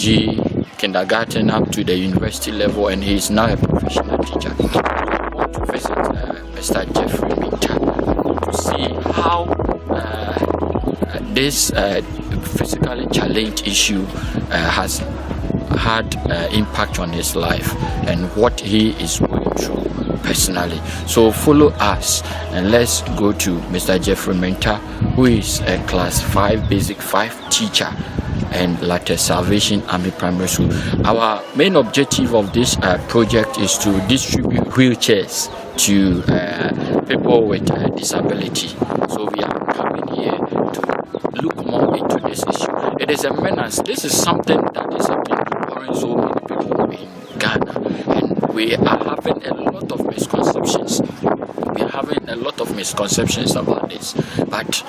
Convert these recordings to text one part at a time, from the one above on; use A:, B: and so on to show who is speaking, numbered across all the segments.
A: KG, kindergarten up to the university level, and he is now a professional teacher. We want to visit Mr. Jeffrey Minta to see how this physically challenged issue has had impact on his life and what he is going through personally. So follow us and let's go to Mr. Jeffrey Minta, who is a class 5 basic 5 teacher and Lities Salvation Army Primary School. Our main objective of this project is to distribute wheelchairs to people with disability. So we are coming here to look more into this issue. It is a menace. This is something that is worrying so many people in Ghana, and we are having a lot of misconceptions. We are having a lot of misconceptions about this, but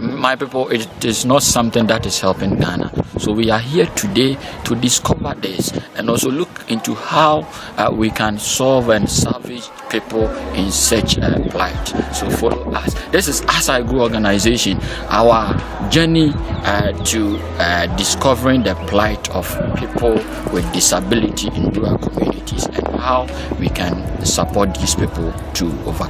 A: my people, it is not something that is helping Ghana. So we are here today to discover this and also look into how we can solve and salvage people in such a plight. So follow us. This is As I Grow organization, our journey to discovering the plight of people with disability in rural communities and how we can support these people to overcome.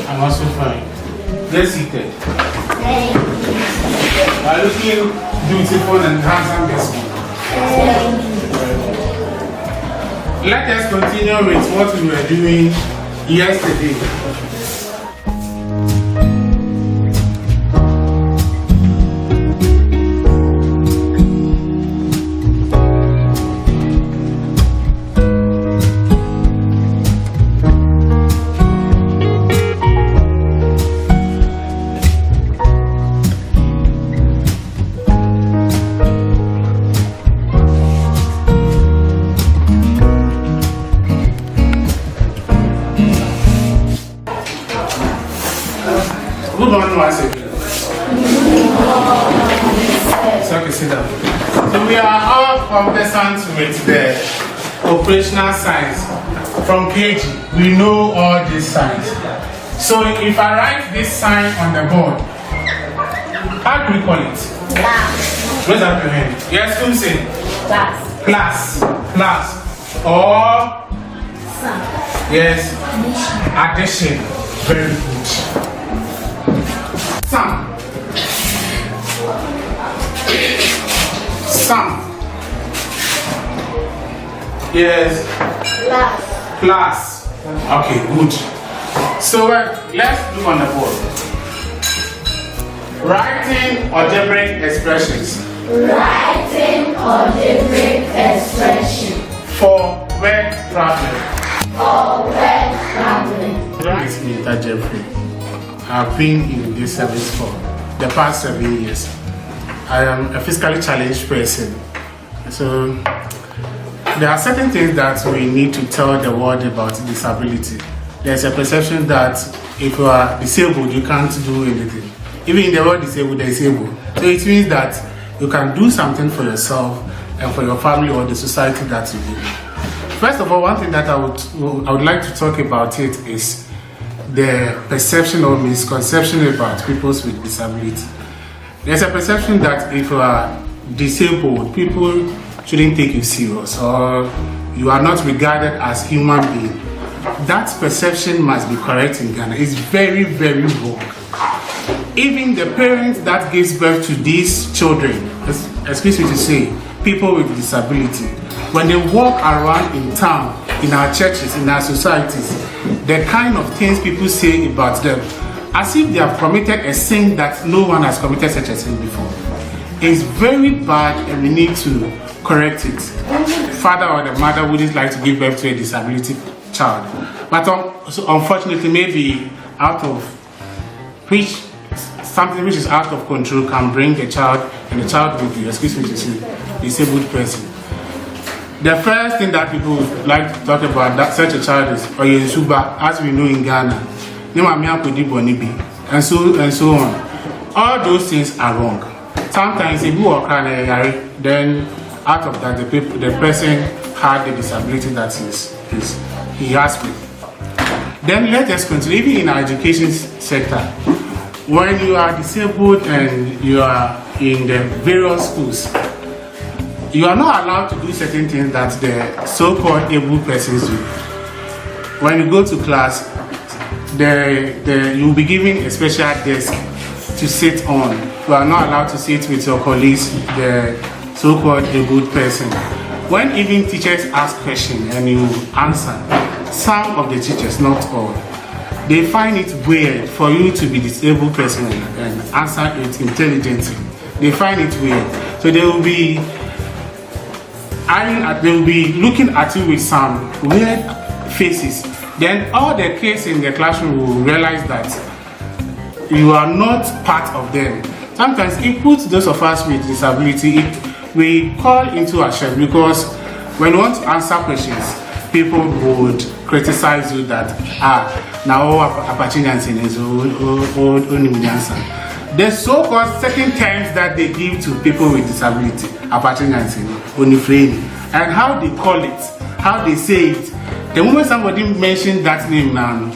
B: I'm also fine. Let's eat it.
C: Thank you.
B: I'm looking beautiful and handsome this morning. Let us continue with what we were doing yesterday. Good morning once again. So okay, sit down. So we are all conversant with the operational signs from KG. We know all these signs. So if I write this sign on the board, how do we call it?
C: Class.
B: Raise up your hand. Yes, who say?
C: Class.
B: Class. Class. Or
C: Sum.
B: yes, addition. Very good. Sum. Sum. Yes.
C: Class.
B: Class. Okay, good. So let's look on the board. Writing algebraic expressions.
C: Writing algebraic expression.
B: For word problem.
C: For word traveling.
B: It's me, Mr. Jeffrey. I've been in this service for the past 7 years. I am a physically challenged person. So there are certain things that we need to tell the world about disability. There's a perception that if you are disabled, you can't do anything. Even in the word disabled, they're disabled. So it means that you can do something for yourself and for your family or the society that you live in. First of all, one thing that I would like to talk about it is the perception or misconception about people with disability. There's a perception that if you are disabled, people shouldn't take you serious or you are not regarded as human being. That perception must be correct in Ghana. It's very, very wrong. Even the parents that gives birth to these children, excuse me to say, people with disability, when they walk around in town, in our churches, in our societies, the kind of things people say about them, as if they have committed a sin that no one has committed such a sin before. It's very bad and we need to correct it. Father or the mother wouldn't like to give birth to a disability child. But so unfortunately, maybe out of which something which is out of control can bring a child, and the child will be, excuse me to say, disabled person. The first thing that people like to talk about that such a child is Oyensuba, as we know in Ghana, and so on. All those things are wrong. Sometimes if you walk around, then out of that the person had the disability that he has with. Then let us continue. Even in our education sector, when you are disabled and you are in the various schools, you are not allowed to do certain things that the so-called able persons do. When you go to class, you'll be given a special desk to sit on. You are not allowed to sit with your colleagues, the so-called able person. When even teachers ask questions and you answer, some of the teachers, not all, they find it weird for you to be disabled person and answer it intelligently. They find it weird. So they will be looking at you with some weird faces. Then all the kids in the classroom will realize that you are not part of them. Sometimes it puts those of us with disability, we call into action, because when you want to answer questions, people would criticize you that now the so-called second terms that they give to people with disability, and how they call it, how they say it. The moment somebody mentions that name now,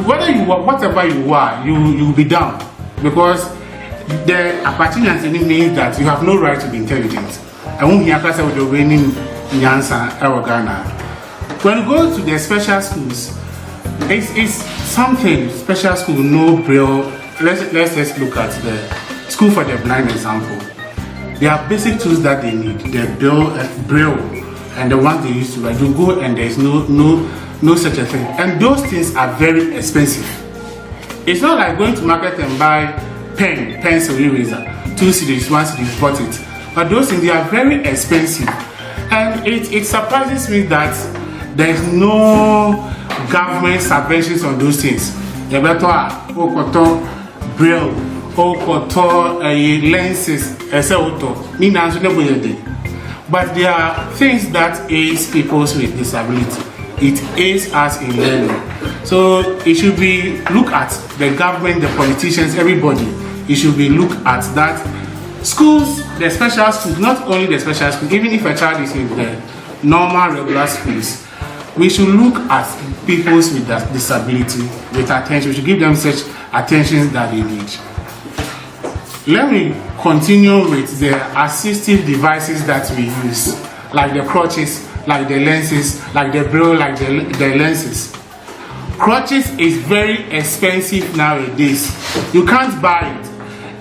B: whatever you are, you will be down, because the appartenance means that you have no right to be intelligent. I won't hear class with the winning Nyansa or Ghana. When you go to the special schools, it's something special school, no braille. Let's look at the school for the blind example. They have basic tools that they need, the braille and the ones they used to write. You go and there's no such a thing. And those things are very expensive. It's not like going to market and buy pen, pencil, eraser, 2 cedis, 1 cedis, bought it. But those things, they are very expensive. And it surprises me that there is no government subventions on those things. The better braille, lenses, but there are things that aids people with disability. It aids us in learning. So it should be look at the government, the politicians, everybody. It should be look at that. Schools, the special schools, not only the special schools, even if a child is in the normal regular schools, we should look at people with disability with attention. We should give them such attention that they need. Let me continue with the assistive devices that we use, like the crutches, like the lenses, like the braille, like the lenses. Crutches is very expensive nowadays. You can't buy it.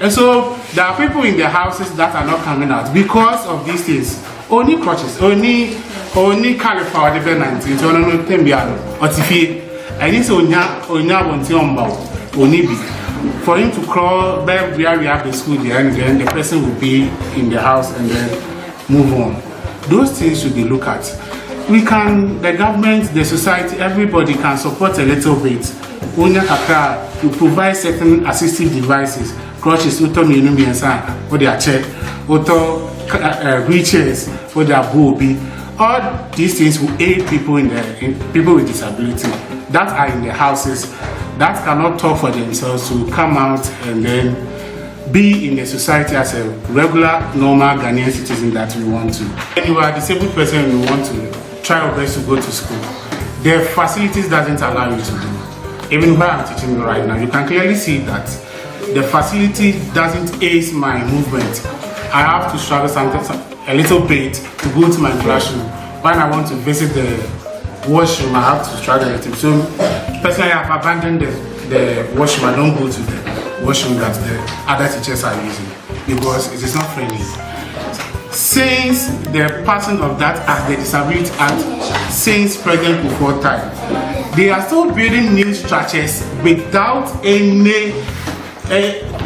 B: And so there are people in their houses that are not coming out because of these things. Only crutches, only caliper or the 19, so no tembiano, or tifi. And it's onya won't only be. For him to crawl back where we have the school there, and then the person will be in the house and then move on. Those things should be looked at. We can, the government, the society, everybody can support a little bit. To provide certain assistive devices, crutches, or their chair, wheelchairs, or their booby. All these things will aid people in people with disability that are in their houses, that cannot talk for themselves, to come out and then be in the society as a regular, normal Ghanaian citizen that we want to. When you are a disabled person and you want to try your best to go to school, the facilities doesn't allow you to do. Even where I'm teaching right now, you can clearly see that the facility doesn't aid my movement. I have to struggle a little bit to go to my classroom. When I want to visit the washroom, I have to struggle a little. So personally, I have abandoned the washroom. I don't go to the washroom that the other teachers are using because it is not friendly. since the passing of that act, the Disability Act, since President before time, they are still building new structures without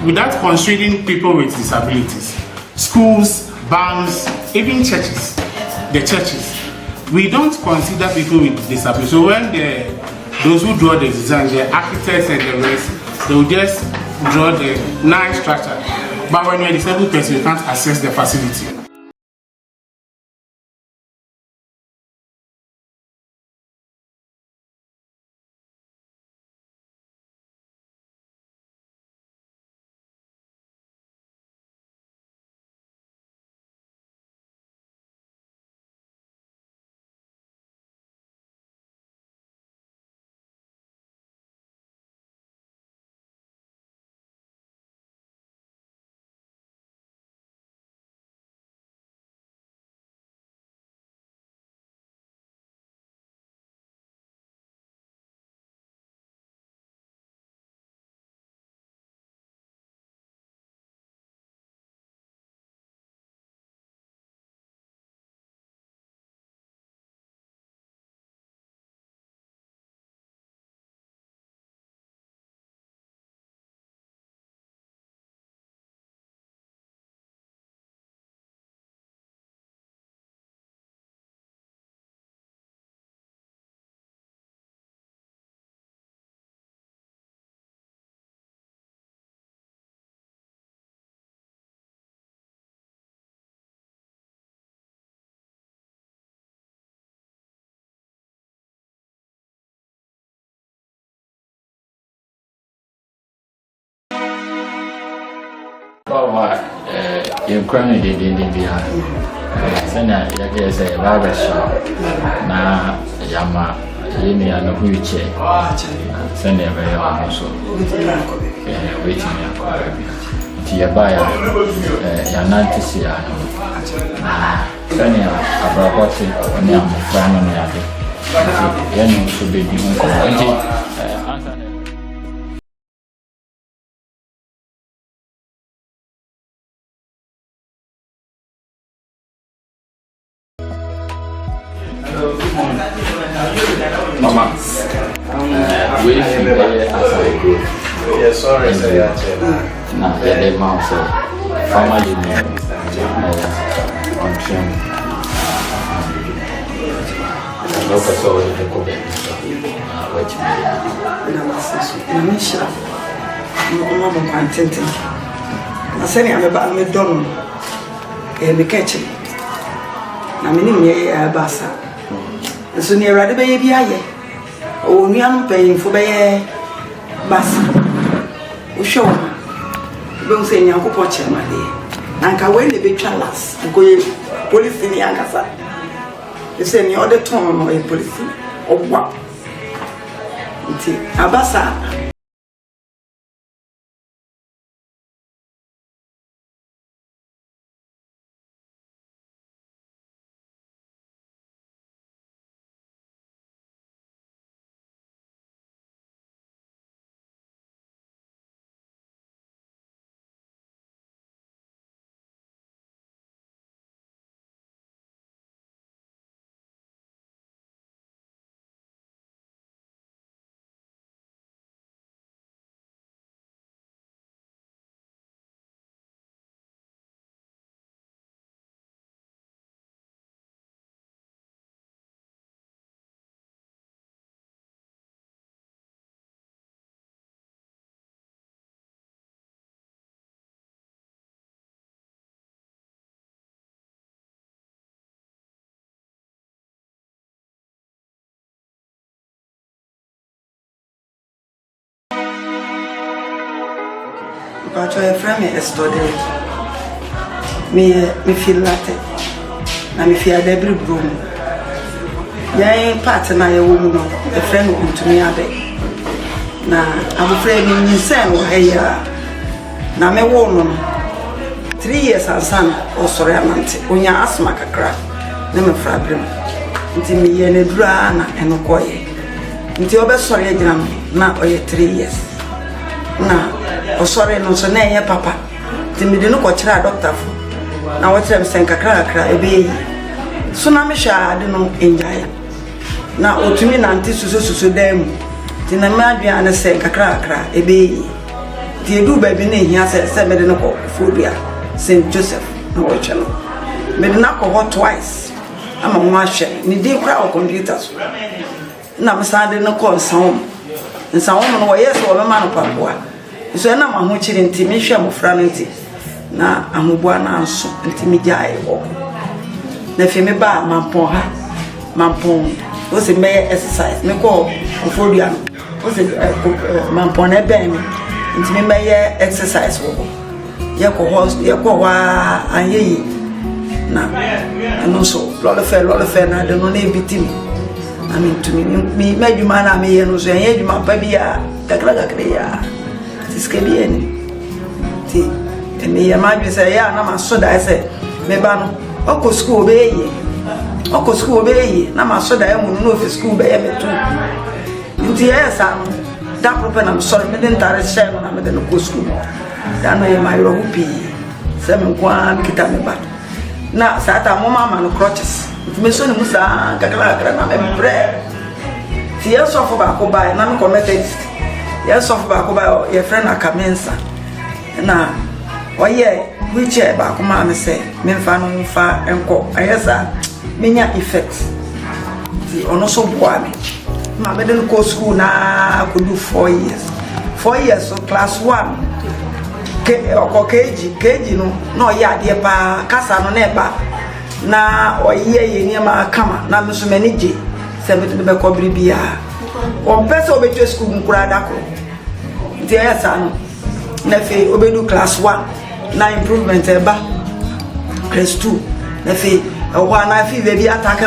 B: without considering people with disabilities. Schools, banks, even churches, the churches. We don't consider people with disabilities. So when those who draw the designs, the architects and the rest, they will just draw the nice structure. But when you're a disabled person, you can't access the facility.
A: You're crying in India. Sena yake say baba show na yama yini ano huiche sena very almost waiting ya baya ya nantisi ya sena abrakosi ni amfano ni yake yani usubidi mko Mama, we should be as I go.
D: Yeah, sorry, sir.
A: Now, the mouth, family name, on trim. Look at all the Quebec. Wait a minute. I said, I'm about McDonald. The kitchen. I'm in here, Bassa. So near the baby, I own young paying for by Bassa. We show don't say Yanko Pocher, my dear. And can win the big chalas, go police in the Ankasa. You say any other tone or a police or what? Abassa. But I frame a study. Me feel latte. I me feel every room. Yeah, part na a woman, a friend who to me abe. Na I'm afraid me insane or hey na me woman 3 years and son or sorry amante. Unya asthma kakra. Na me problem. Nti me ye ne dura na enokoye. Nti obe sorry agina na oye 3 years. Na o sorry no so na ye papa. Nti me de no ko kira doctor fo.
E: na what I'm saying kakra ebe so na me hwa ade no enjae na otumi na nti susu dem ti na me adua na say kakra ebe ti edu ba bi na ehia se me de no ko Fobia St Joseph na wo cheno me de na ko twice ama mo ahwe ni di kra o computers na me sa de no ko nsan no wo yes wo be ma no papoa so na ma ho chiri nti me hwe amofra no nti na amobua na anso nti me jae wo na fi me ba mampon o se me exercise me ko Fobia o se mampon na be me nti me exercise wo ye ko wa anyeyi na no so lolo fe na de no na ebitim I mean to me medjuma na me ye no so ye djuma pa bia kakra ya tiske bi eni ti me ye ma dwe se ya na ma so da se me ba no oko school be ye na ma so da e mu no fi school be ye me tu nti ye sa no da proper na so me den tare she no na me den ko school da no ye ma yoro pi se me kwa kita me ba na sa ta mo mama no crutches me so ni musa kakra na me bre ti ye so fo ba ko ba na me connected ye so fo ba ko ba ye friend akamensa na oye wheelchair ba ko ma me say me fa no fa enko ayesa menya effect ti ono so boa me ma me den ko school na ko do 4 years so class 1 keji no no ya de pa kasa no na eba na oye ye ni ma kama na me so mani je se me de be ko bibia o pese obetwe school nkura dako nti ya sa no na fe obedu class 1 na improvement eba class 2 na fe o na fi be bi atake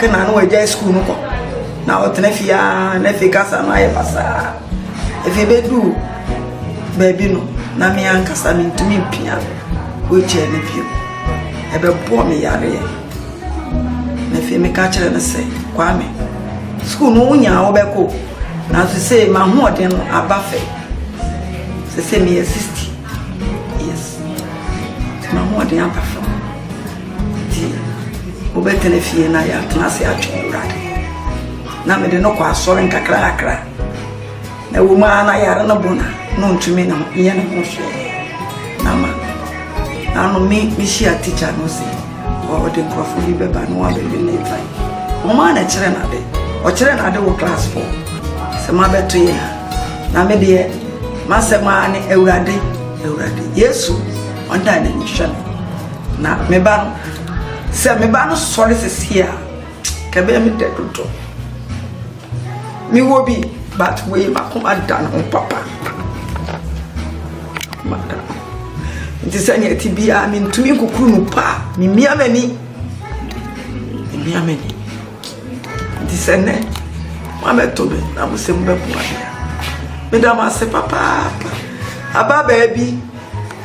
E: na no we school no ko na o tena fi ya na fe kasa na ye pasa e fe bedu baby no na me ankasa me ntumi pia o che ne pio e be bo me yare na fi me ka kire na say Kwame school no unya wo be ko na so say ma ho ode no abafe say me 60 yes ma ho ode abafe ti o be tene fi na ya tena se atwe urade na me de no kwa sore nkakra na wo ma na yare na bona no ntumi na ye na ho hwe na ma na no me share teacher no say o de crofo bi be ba no wa be le fine mo ma na kire na de o kire na de wo class 4 se ma beto ye na me de ma se ma ne ewurade Yesu onda na nhwe na me ba no sorry se here ka be me de toto mi wo bi but we ma kuma dan on papa mata nti sanya ti bia mi ntumi kokuru no pa mi miamani nti sene ma meto be na mo se mbe bua me da ma se papa aba baby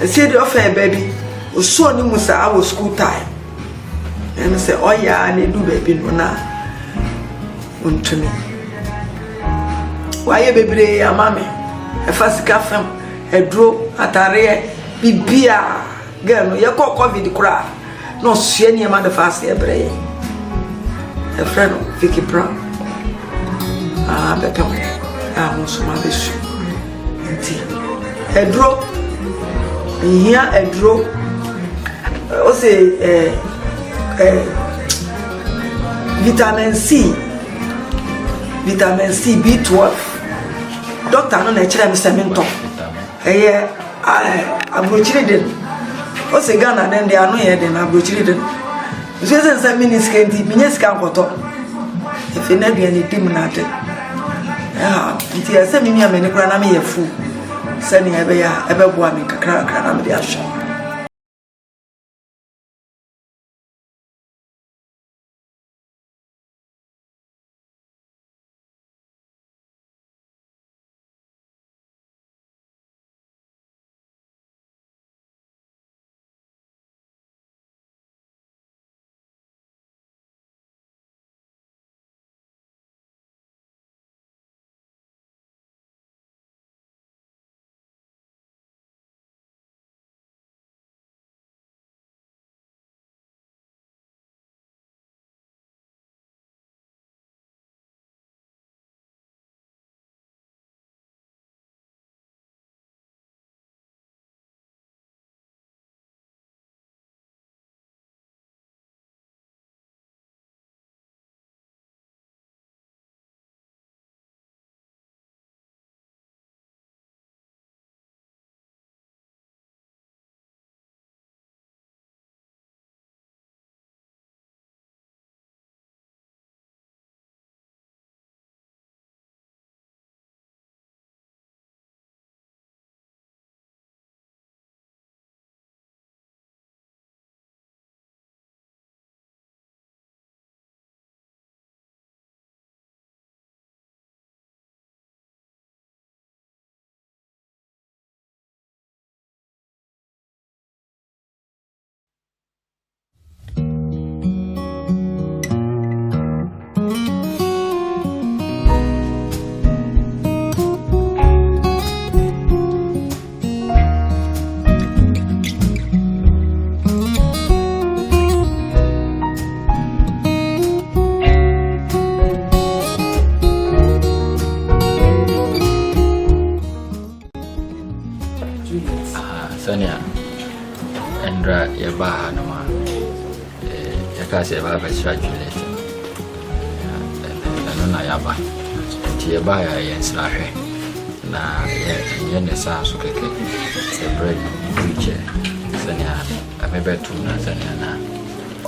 E: esi de ofa baby o so ni musa awo school time em se oya na du baby no na untumi waye bebre amame efasika fam edro atare bibia girl no ye ko covid kura no sue ni ma de fast ebre e friend Vicky Brown beto mo so ma besu nti edro hia edro o se vitamin C B12 doctor no na kire me semento eye abrochire den o se Ghana den de anu ye den abrochire den so se minutes kenti minye sika nkoto e fe na bia ni dim na de nti ase mi amene kura na me ye fu se ni ebe ya ebe boa me kakra na me de ahwe
A: bar no ma yaka se ba extraculated na yaba ti ba ya yensra hwe na ye ne sa so keke the bread preacher sanya amebe tu na sanya na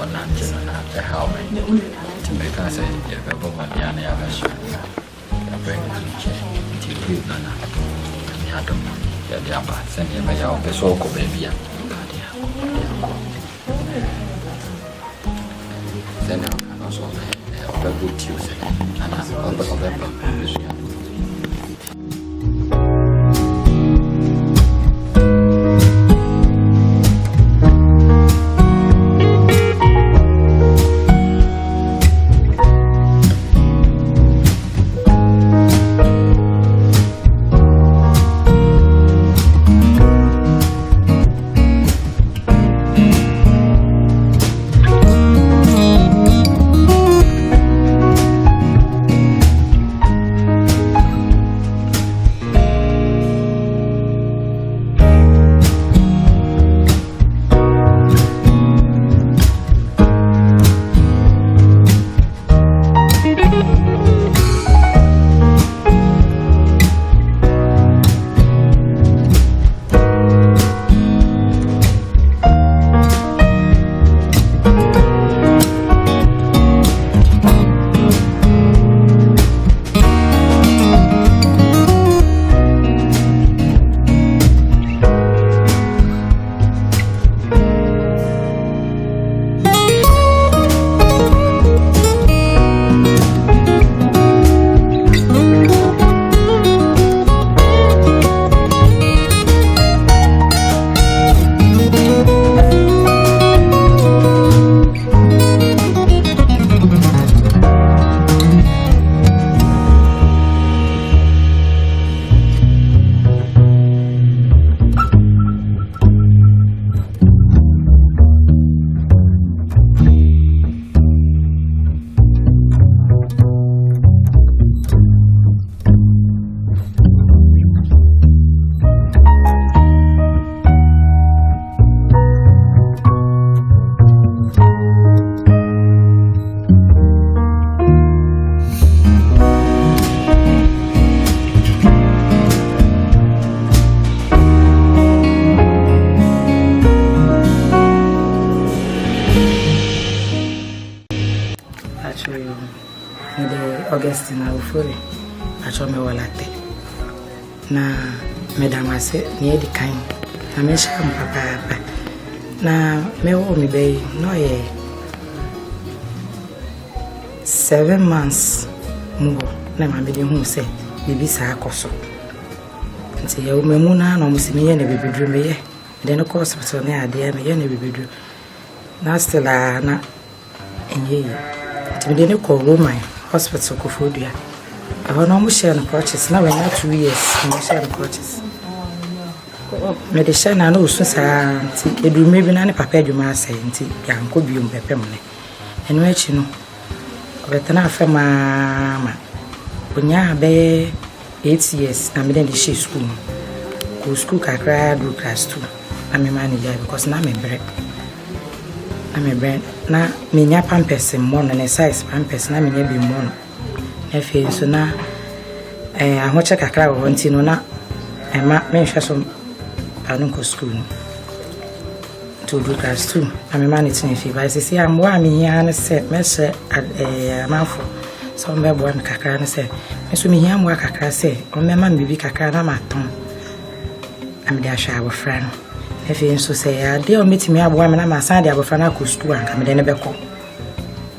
A: ona njena na the how me ti me ka se ye be bo ma ya na ya ba so na bread preacher ti bi na na ni adom ya dia ba sanya ba ya o be so ko be bia then I also have a good Tuesday and I'm
F: Augustine Aufuri achome walate na medama se ni edi kan na me sha papa na me wo mi be no ye 7 months mbo na ma be di hu se bibi sa akoso nti ye wo memu na no musimi ye na bebedru me ye de no course so na ade me ye na bebedru na still na enye nti me de ne ko Roman hospital Kofodia. I have no share in purchase. Now we're not 2 years. No share in purchase. Medicine I know so do maybe none papa you must say yanko bi pepemne. And which you know betana fa mama. Onya be 8 years na me dey she school. Go school kakra do class 2. Na me manager because na me break. Na me nya pampers mo na size pampers na me nya bi mo no efe so na ahoche kakra wo nti no na ma me hwe so anunko school to do class 2 na me manage na fi ba sisi am wa me hia na se me se amafo so me bo am kakra na se me so me hia am wa kakra se o me ma bibi kakra na ma ton am dia hwa abofra no efe so say ade o metimi abo am na ma san de abofra na ko school an ka me de ne beko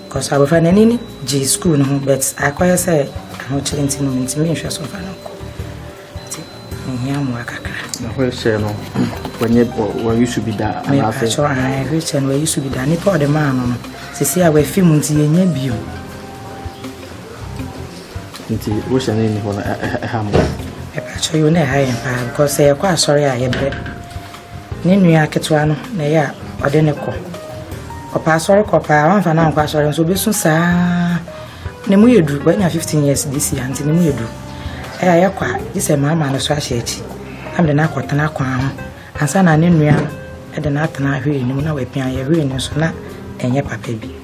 F: cause abofra na nini G school no but akoya say ho chirenti no metimi hwe so fa no ko ti me hia am wa kakra
G: na ho share no when you should be that
F: and I feel I reach and where you should be done it for the man no sisi a we film nti yenya bio
G: nti wo share ni ho na ham
F: e pa cho you na ha yen pa because e kwa sorry a ye bre ni nua ketwa no na ya ode ne ko opa sorry ko pa wan fa na kwa sorry so be su sa ne mu yedu ba nya 15 years this year nti ne mu yedu e ya kwa this mama na so ahye achi am de na kwota na kwa ho ansa na ne nua ɛde na atena ahwe anim na wapia yɛ hwe no so na ɛnyɛ papa bi